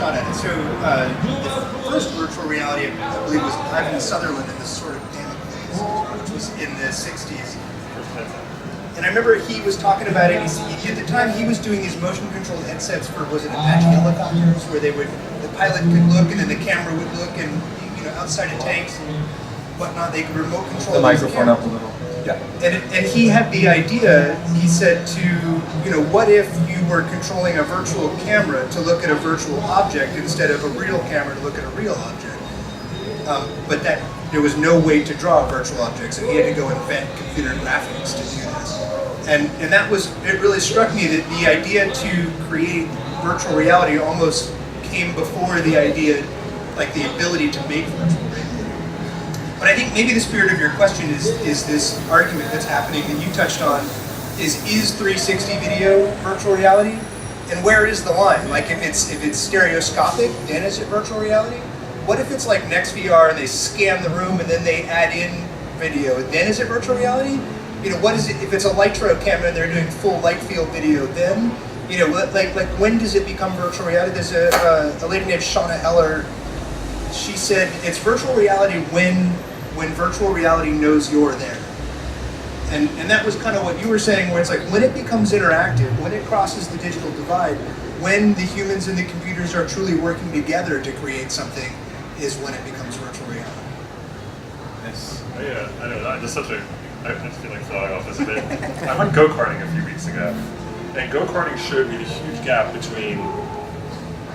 shot at it. So the first virtual reality, I believe, was Ivan Sutherland in this sort of panic phase, which was in the 60s. And I remember he was talking about it. At the time, he was doing these motion-controlled headsets for, was it Apache helicopters, where they would, the pilot could look and then the camera would look, and outside of tanks and whatnot, they could remote control the microphone up a little. Yeah. And he had the idea. He said what if you were controlling a virtual camera to look at a virtual object instead of a real camera to look at a real object? But that there was no way to draw virtual objects, so he had to go invent computer graphics to do this. And that was, it really struck me that the idea to create virtual reality almost came before the idea, like the ability to make virtual reality. But I think maybe the spirit of your question is this argument that's happening that you touched on, is 360 video virtual reality? And where is the line? Like if it's stereoscopic, then is it virtual reality? What if it's like NextVR and they scan the room and then they add in video, then is it virtual reality? What is it if it's a Lytro camera and they're doing full light field video, then like when does it become virtual reality? There's a lady named Shauna Heller. She said it's virtual reality when virtual reality knows you're there. And that was kind of what you were saying, where it's like when it becomes interactive, when it crosses the digital divide, when the humans and the computers are truly working together to create something, is when it becomes virtual reality. Yes. Yeah, I know. I just feel like throwing off this a bit. I went go-karting a few weeks ago, and go-karting showed me the huge gap between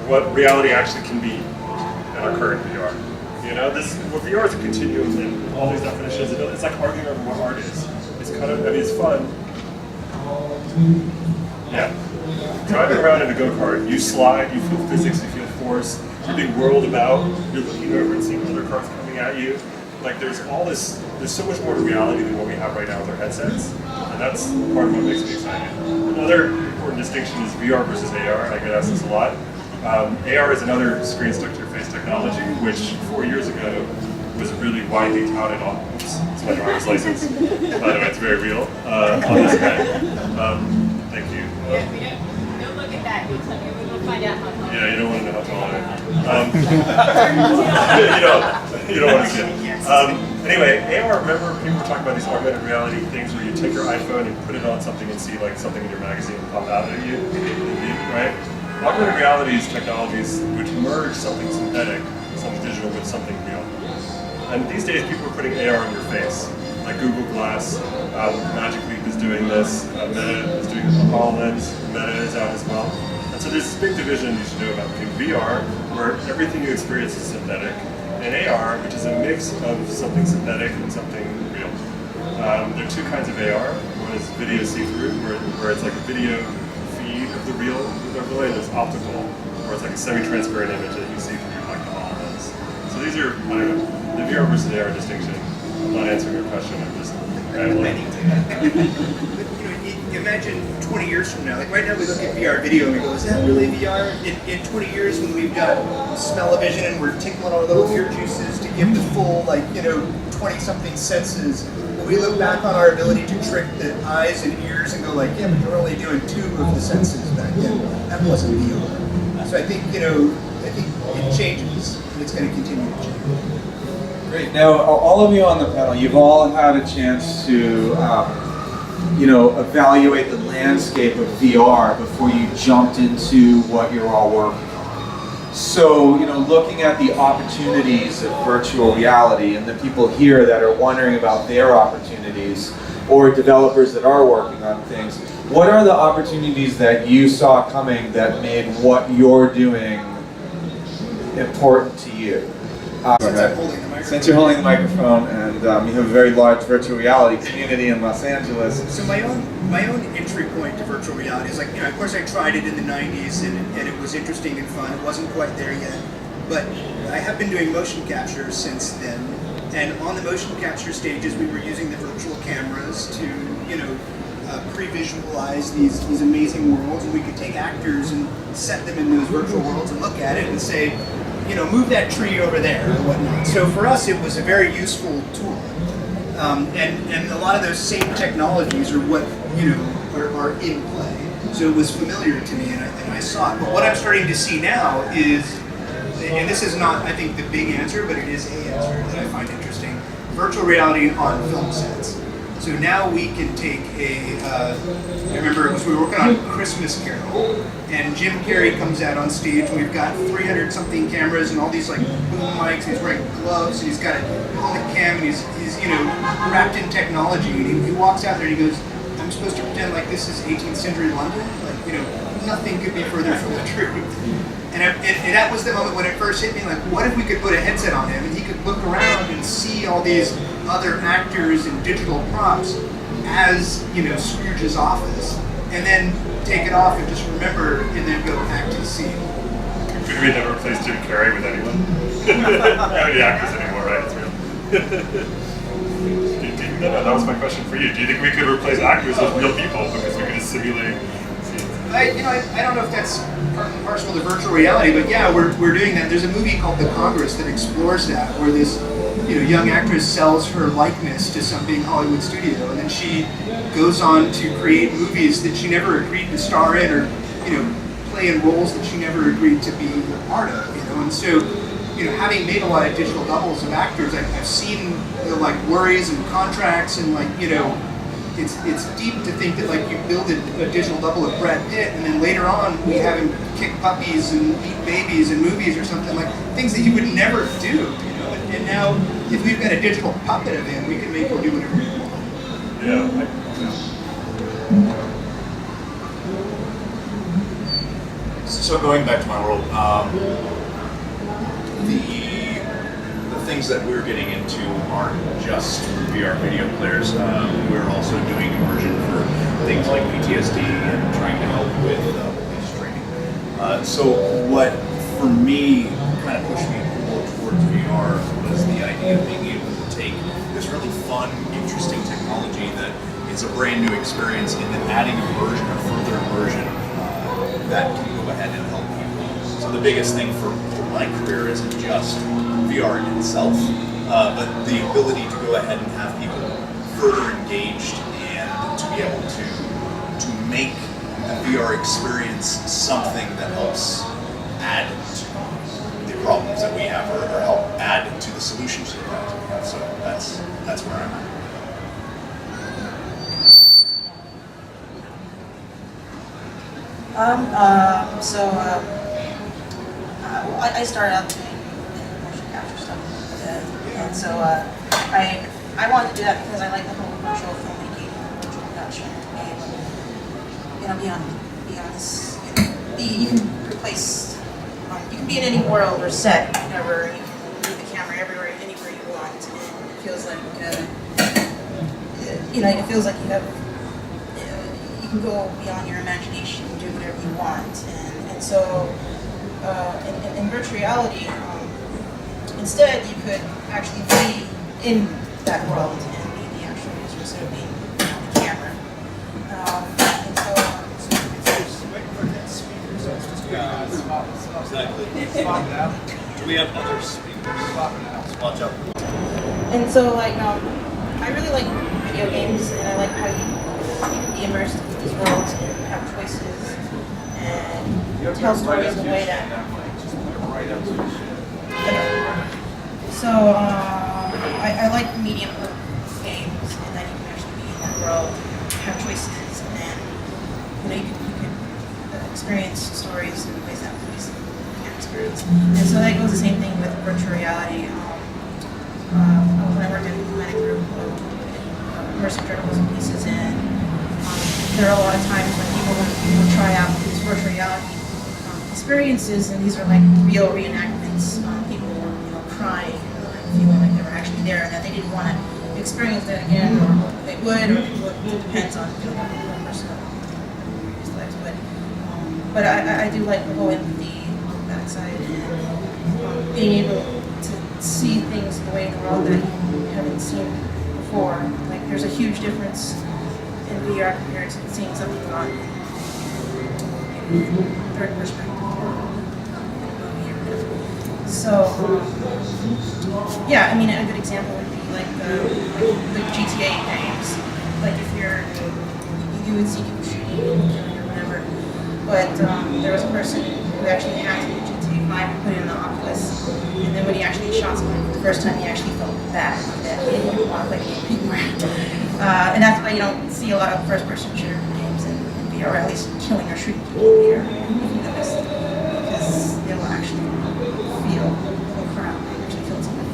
what reality actually can be in our current VR. VR is a continuum in all these definitions. It's like arguing over what art is. It's kind of, it's fun. Yeah. Driving around in a go-kart, you slide, you feel physics, you feel force, you're being whirled about, you're looking over and seeing other cars coming at you. Like there's so much more to reality than what we have right now with our headsets, and that's part of what makes me excited. Another important distinction is VR versus AR. I get asked this a lot. AR is another screen stuck to your face technology, which 4 years ago was really widely touted on. Oops, it's my driver's license. By the way, it's very real on this guy. Thank you. Don't look at that. We will find out how tall. Yeah, you don't want to know how tall I am. You don't want to see it. Anyway, AR, remember people were talking about these augmented reality things where you take your iPhone and put it on something and see like something in your magazine pop out at you, right? Augmented reality is technologies which merge something synthetic, something digital with something real. And these days people are putting AR in your face, like Google Glass, Magic Leap is doing this, Meta is doing HoloLens, Meta is out as well. And so there's this big division you should know about between VR, where everything you experience is synthetic, and AR, which is a mix of something synthetic and something real. There are two kinds of AR. One is video see-through, where it's like a video feed of the real overlay, and there's optical, where it's like a semi-transparent image that you see through like the HoloLens. So these are, I don't know, the VR versus AR distinction. I'm not answering your question, I'm just rambling. Imagine 20 years from now, like right now we look at VR video and we go, is that really VR? In 20 years when we've got smell-o-vision and we're tickling our little ear juices to give the full 20-something senses, will we look back on our ability to trick the eyes and ears and go like, yeah, but you're only doing 2 of the senses back then. That wasn't VR. So I think it changes and it's going to continue to change. Great. Now, all of you on the panel, you've all had a chance to evaluate the landscape of VR before you jumped into what you're all working on. So, looking at the opportunities of virtual reality and the people here that are wondering about their opportunities, or developers that are working on things, what are the opportunities that you saw coming that made what you're doing important to you? Since you're holding the microphone, and you have a very large virtual reality community in Los Angeles. So my own entry point to virtual reality is of course I tried it in the 90s and it was interesting and fun. It wasn't quite there yet, but I have been doing motion capture since then. And on the motion capture stages, we were using the virtual cameras to, pre-visualize these amazing worlds, and we could take actors and set them in those virtual worlds and look at it and say, move that tree over there or whatnot. So for us, it was a very useful tool. And a lot of those same technologies are what, are in play. So it was familiar to me, and I saw it. But what I'm starting to see now is, and this is not, I think, the big answer, but it is a answer that I find interesting, virtual reality on film sets. So now we can take I remember we were working on Christmas Carol, and Jim Carrey comes out on stage, and we've got 300 something cameras and all these like boom mics, and he's wearing gloves, and he's got a helmet cam, and he's wrapped in technology, and he walks out there and he goes, I'm supposed to pretend like this is 18th century London? Like, nothing could be further from the truth. And that was the moment when it first hit me, like, what if we could put a headset on him and he could look around and see all these other actors and digital props as, Scrooge's office, and then take it off and just remember and then go act his scene. Could we never replace Jim Carrey with anyone? Not any actors anymore, right? It's real. No, that was my question for you. Do you think we could replace actors with real people because we could just simulate scenes? I don't know if that's part and parcel of the virtual reality, but yeah, we're doing that. There's a movie called The Congress that explores that, where this young actress sells her likeness to some big Hollywood studio, and then she goes on to create movies that she never agreed to star in, or play in roles that she never agreed to be a part of. And so, having made a lot of digital doubles of actors, I've seen the worries and contracts, and it's deep to think that you build a digital double of Brad Pitt, and then later on we have him kick puppies and eat babies in movies or something, like things that he would never do. And now, if we've got a digital puppet of him, we can make him do whatever we want. Yeah. So going back to my world, the things that we're getting into aren't just VR video players. We're also doing immersion for things like PTSD and trying to help with police training. So what, for me, kind of pushed me more towards VR was the idea of being able to take this really fun, interesting technology that is a brand new experience, and then adding immersion or further immersion that can go ahead and help people. So the biggest thing for my career isn't just VR in itself, but the ability to go ahead and have people further engaged and to be able to make the VR experience something that helps add to the problems that we have, or help add to the solutions to the problems that we have. So that's where I'm at. I started out doing motion capture stuff, and so I wanted to do that because I like the whole virtual filmmaking, virtual production, and be on this. You can replace, you can be in any world or set, whenever you can move the camera everywhere, anywhere you want, and it feels like it feels like you have. You can go beyond your imagination and do whatever you want, and so in virtual reality, instead you could actually be in that world and be the actual user instead of being the camera. And so Exactly. Do we have other speakers? Watch out. And so I really like video games, and I like how you can be immersed in these worlds and have choices and tell stories in a way that. So I like the medium of games, and that you can actually be in that world, have choices, and you can experience stories in ways that movies can't experience. And so that goes the same thing with virtual reality. When I worked in a thematic group of immersive journalism pieces, and there are a lot of times when people try out these virtual reality experiences, and these are like real reenactments. People were crying and feeling like they were actually there, and that they didn't want to experience that again, or they would, or it depends on the person but I do like the whole empathy on that side, and being able to see things the way in the world that you haven't seen before. Like there's a huge difference in VR compared to seeing something on third perspective. So, yeah, I mean, a good example would be like the GTA games. Like if you would see people or whatever. But there was a person who actually hacked the GTA 5 and put it in the Oculus. And then when he actually shot someone the first time, he actually felt bad that he didn't want to play the game anymore. And that's why you don't see a lot of first-person shooter games in VR, or at least killing or shooting people in VR, if you noticed. Because they'll actually feel, oh crap, I actually killed somebody.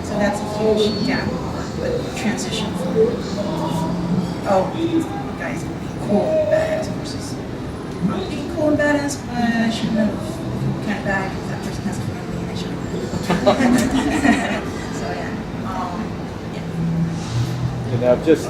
So that's a huge gap, but transition from, oh, guys, being cool and badass versus being cool and badass, but I shouldn't have kind of bad because that person has a family and I shouldn't have. So yeah. And now just